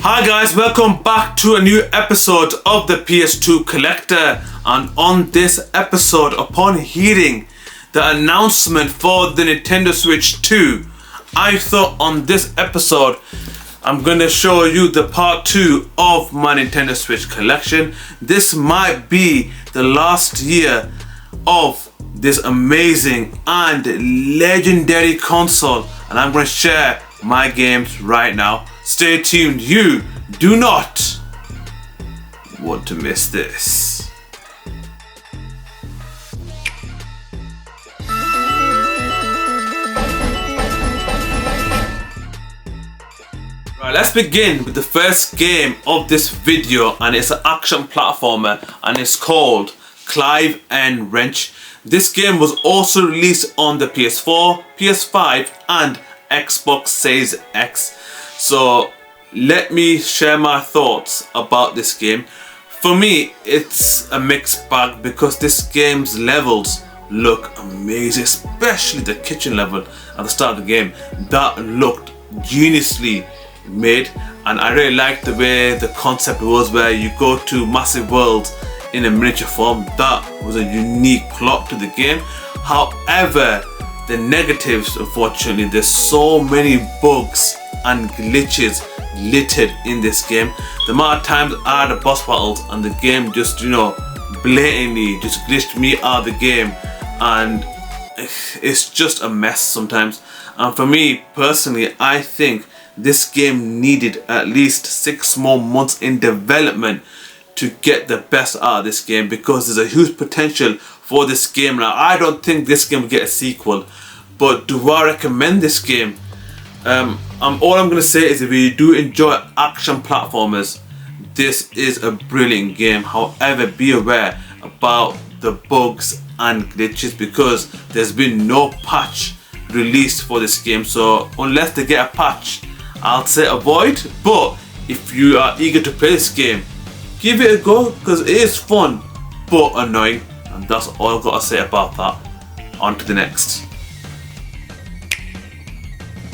Hi guys, welcome back to a new episode of the PS2 Collector, and on this episode, upon hearing the announcement for the Nintendo Switch 2, I thought on this episode I'm going to show you the part 2 of my Nintendo Switch collection. This might be the last year of this amazing and legendary console, and I'm going to share my games right now. Stay tuned, you do not want to miss this. Right, let's begin with the first game of this video, and it's an action platformer and it's called Clive and Wrench. This game was also released on the PS4, PS5 and Xbox Series X. So let me share my thoughts about this game. For me, it's a mixed bag because this game's levels look amazing, especially the kitchen level at the start of the game. That looked geniusly made, and I really liked the way the concept was, where you go to massive worlds in a miniature form. That was a unique plot to the game. However, the negatives, unfortunately, there's so many bugs and glitches littered in this game. The amount of times I had a boss battles and the game just, blatantly just glitched me out of the game, and it's just a mess sometimes. And for me personally, I think this game needed at least 6 more months in development to get the best out of this game, because there's a huge potential for this game. Now, I don't think this game will get a sequel, but do I recommend this game? All I'm going to say is, if you do enjoy action platformers, this is a brilliant game. However, be aware about the bugs and glitches, because there's been no patch released for this game. So unless they get a patch, I'll say avoid. But if you are eager to play this game, give it a go, because it is fun but annoying. And that's all I've got to say about that. On to the next.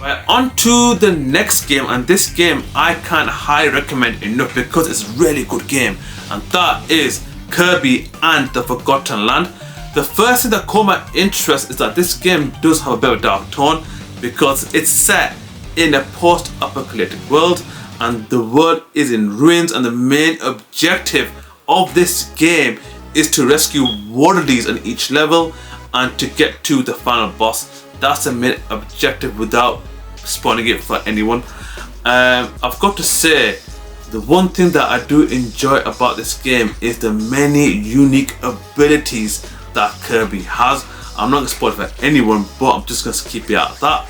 Right, on to the next game, and this game I can't highly recommend enough because it's a really good game, and that is Kirby and the Forgotten Land. The first thing that caught my interest is that this game does have a bit of a dark tone, because it's set in a post-apocalyptic world and the world is in ruins, and the main objective of this game is to rescue wallabies on each level and to get to the final boss. That's the main objective without spoiling it for anyone. I've got to say, the one thing that I do enjoy about this game is the many unique abilities that Kirby has. I'm not going to spoil it for anyone, but I'm just going to keep it at that.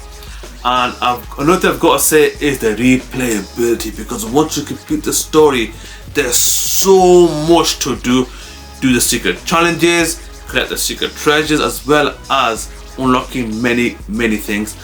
And another thing I've got to say is the replayability, because once you complete the story, there's so much to do. Do the secret challenges, collect the secret treasures, as well as unlocking many things.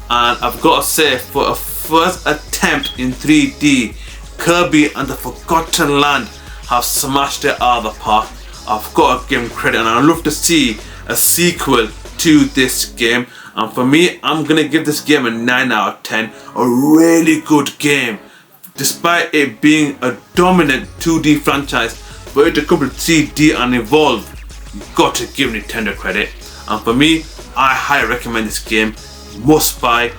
And I've got to say, for a first attempt in 3D, Kirby and the Forgotten Land have smashed it out of the park. I've got to give them credit, and I'd love to see a sequel to this game. And for me, I'm going to give this game a 9 out of 10. A really good game. Despite it being a dominant 2D franchise, for it to come to 3D and evolve, you've got to give Nintendo credit. And for me, I highly recommend this game. Must buy.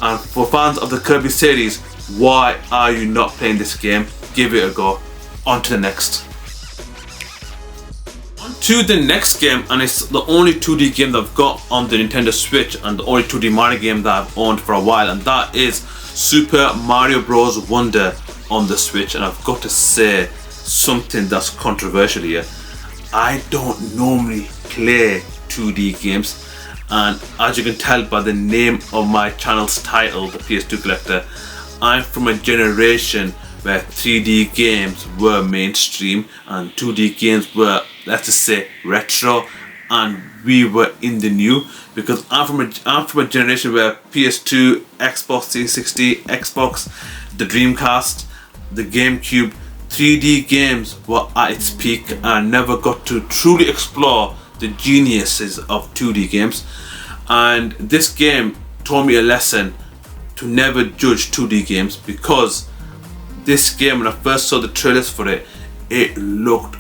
And for fans of the Kirby series, why are you not playing this game? Give it a go. On to the next. On to the next game, and it's the only 2D game that I've got on the Nintendo Switch, and the only 2D Mario game that I've owned for a while, and that is Super Mario Bros. Wonder on the Switch. And I've got to say something that's controversial here. I don't normally play 2D games, and as you can tell by the name of my channel's title, the PS2 Collector, I'm from a generation where 3D games were mainstream and 2D games were, let's just say, retro, and we were in the new, because I'm from a generation where PS2, Xbox 360, Xbox, the Dreamcast, the GameCube, 3D games were at its peak, and I never got to truly explore the geniuses of 2D games. And this game taught me a lesson to never judge 2D games, because this game, when I first saw the trailers for it, it looked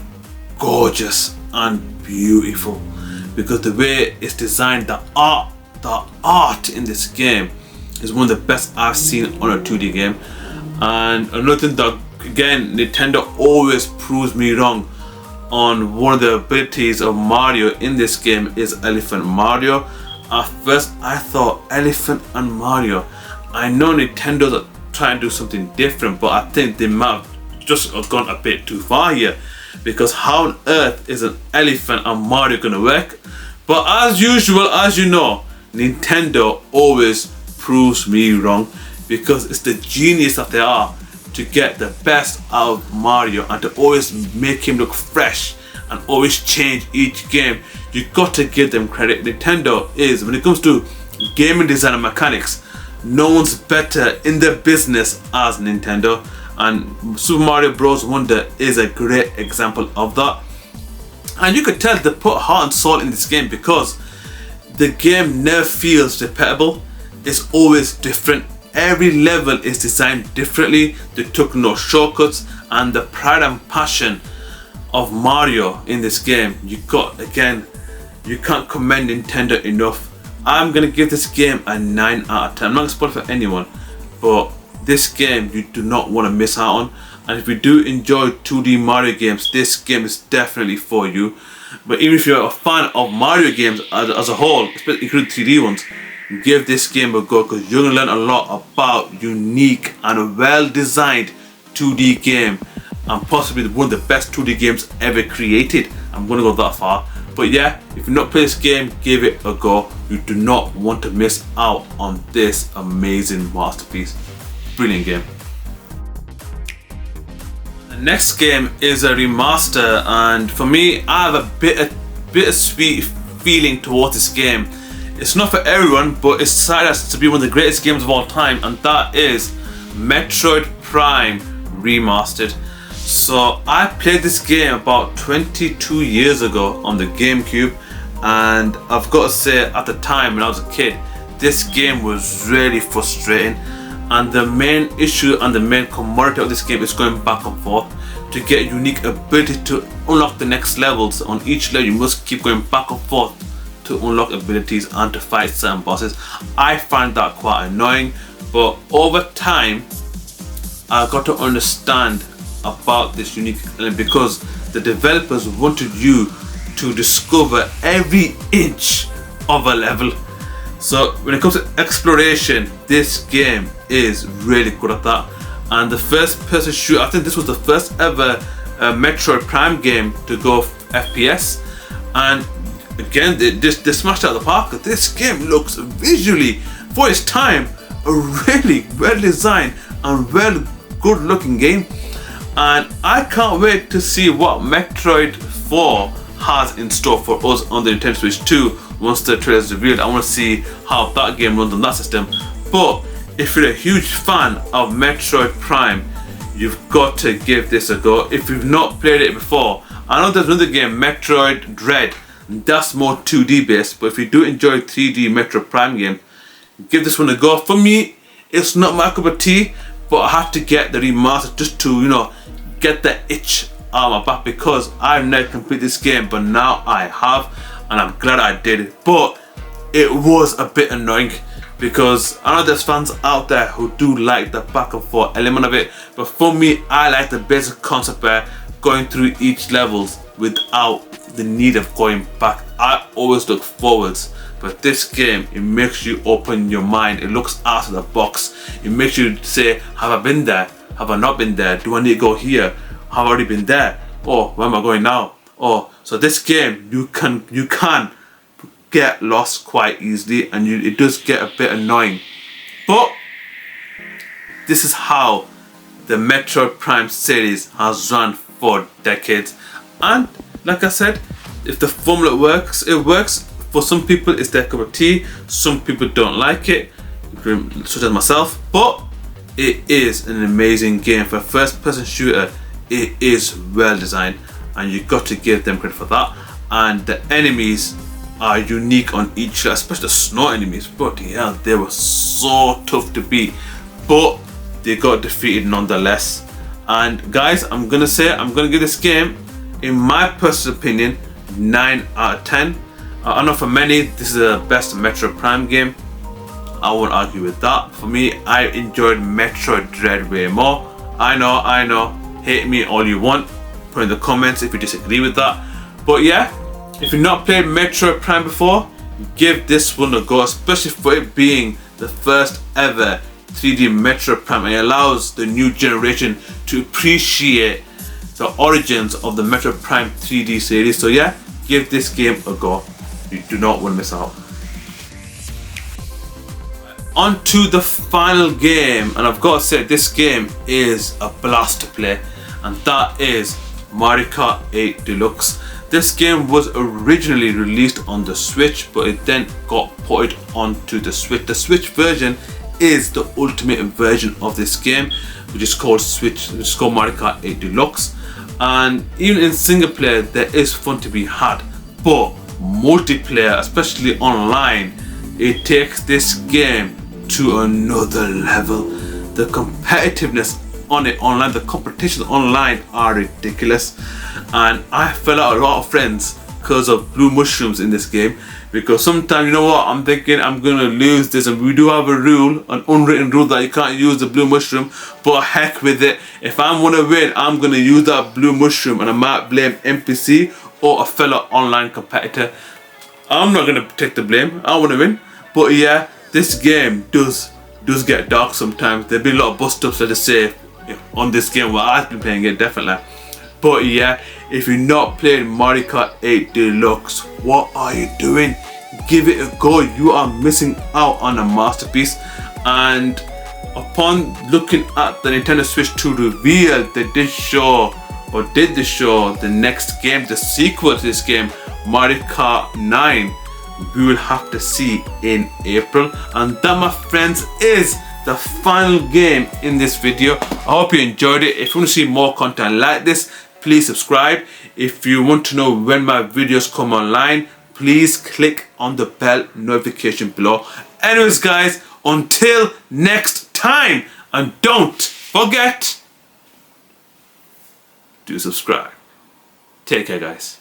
gorgeous and beautiful, because the way it's designed, the art in this game is one of the best I've seen on a 2D game. And another thing that, again, Nintendo always proves me wrong on, one of the abilities of Mario in this game is Elephant Mario. At first I thought Elephant and Mario, I know Nintendo's trying to do something different, but I think they might have just gone a bit too far here, because how on earth is an Elephant and Mario gonna work? But as usual, as you know, Nintendo always proves me wrong, because it's the genius that they are to get the best out of Mario and to always make him look fresh and always change each game. You got to give them credit. Nintendo is, when it comes to gaming design and mechanics, no one's better in the business as Nintendo, and Super Mario Bros. Wonder is a great example of that. And you could tell they put heart and soul in this game, because the game never feels repeatable. It's always different. Every level is designed differently. They took no shortcuts, and the pride and passion of Mario in this game, you can't commend Nintendo enough. I'm gonna give this game a 9 out of 10. I'm not gonna spoil it for anyone, but this game you do not want to miss out on. And if you do enjoy 2D Mario games, this game is definitely for you. But even if you're a fan of Mario games as a whole, especially including 3D ones, give this game a go, because you're gonna learn a lot about unique and well-designed 2D game, and possibly one of the best 2D games ever created. I'm gonna go that far. But yeah, if you've not played this game, give it a go. You do not want to miss out on this amazing masterpiece. Brilliant game. The next game is a remaster, and for me, I have a bittersweet feeling towards this game. It's not for everyone, but it's decided to be one of the greatest games of all time, and that is Metroid Prime Remastered. So I played this game about 22 years ago on the GameCube, and I've got to say, at the time when I was a kid, this game was really frustrating. And the main issue and the main commodity of this game is going back and forth. To get unique ability to unlock the next levels, on each level you must keep going back and forth to unlock abilities and to fight certain bosses. I find that quite annoying, but over time I got to understand about this unique element, because the developers wanted you to discover every inch of a level. So when it comes to exploration, this game is really good at that. And the first person shooter, I think this was the first ever Metroid Prime game to go FPS, and again they smashed out the park. This game looks visually, for its time, a really well designed and good looking game, and I can't wait to see what Metroid 4 has in store for us on the Nintendo Switch 2 once the trailer is revealed. I want to see how that game runs on that system. But if you're a huge fan of Metroid Prime, you've got to give this a go. If you've not played it before, I know there's another game, Metroid Dread, that's more 2D based, but if you do enjoy 3D Metroid Prime game, give this one a go. For me, it's not my cup of tea, but I have to get the remaster just to, you know, get the itch out of my back, because I've never completed this game, but now I have, and I'm glad I did it. But it was a bit annoying, because I know there's fans out there who do like the back and forth element of it, but for me, I like the basic concept where going through each levels without the need of going back. I always look forwards, but this game, it makes you open your mind. It looks out of the box. It makes you say, have I been there? Have I not been there? Do I need to go here? Have I already been there? Oh, where am I going now? Oh, so this game, you can get lost quite easily, and it does get a bit annoying. But this is how the Metroid Prime series has run for decades, and like I said, if the formula works, it works. For some people, it's their cup of tea. Some people don't like it, such as myself. But it is an amazing game for a first-person shooter. It is well designed, and you got to give them credit for that. And the enemies are unique on each, especially the snow enemies. But yeah, they were so tough to beat, but they got defeated nonetheless. And guys, I'm gonna give this game, in my personal opinion, 9 out of 10. I know for many this is the best Metroid Prime game. I won't argue with that. For me, I enjoyed Metroid Dread way more. I know, hate me all you want. Put in the comments if you disagree with that. But yeah, if you've not played Metroid Prime before, give this one a go, especially for it being the first ever 3D Metroid Prime. It allows the new generation to appreciate the origins of the Metroid Prime 3D series. So yeah, give this game a go. You do not want to miss out. On to the final game, and I've got to say this game is a blast to play, and that is Mario Kart 8 Deluxe. This game was originally released on the Switch, but it then got ported onto the Switch. The Switch version is the ultimate version of this game, which is called Mario Kart 8 Deluxe. And even in single player, there is fun to be had, but multiplayer, especially online, it takes this game to another level. The competitiveness on it online, the competitions online are ridiculous, and I fell out a lot of friends because of blue mushrooms in this game. Because sometimes, you know what, I'm thinking I'm gonna lose this, and we do have a rule, an unwritten rule, that you can't use the blue mushroom, but heck with it. If I want to win, I'm gonna use that blue mushroom, and I might blame NPC or a fellow online competitor. I'm not gonna take the blame. I want to win. But yeah, this game does get dark sometimes. There'll be a lot of bust ups, let's say, on this game while I've been playing it, definitely. But yeah, if you're not playing Mario Kart 8 Deluxe, what are you doing? Give it a go. You are missing out on a masterpiece. And upon looking at the Nintendo Switch 2 reveal, they did show the next game, the sequel to this game, Mario Kart 9. We will have to see in April. And that, my friends, is the final game in this video. I hope you enjoyed it. If you want to see more content like this, please subscribe. If you want to know when my videos come online, please click on the bell notification below. Anyways guys, until next time, and don't forget to subscribe. Take care guys.